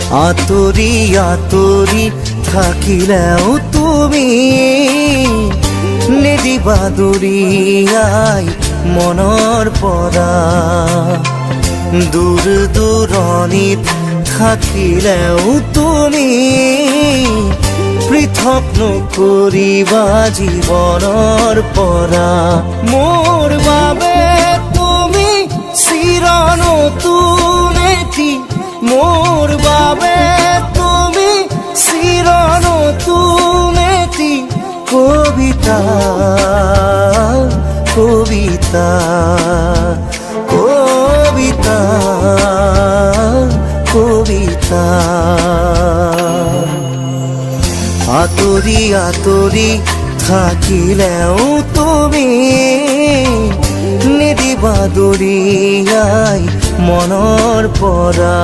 আতৰি আতৰি থাকিলেও তুমি নিদিবা দূৰিয়াই মনৰ পৰা। দূৰ দূৰণিত থাকিলেও তুমি পৃথক নকৰিবা জীৱনৰ পৰা। মোৰ বাবে তুমি চিৰ নতুন এটি, মোৰ বাবে তুমি চিৰ নতুন এটি কবিতা কবিতা কবিতা কবিতা। আতৰি আতৰি থাকিলেও তুমি নিদিবা দূৰিয়াই মনৰ পৰা।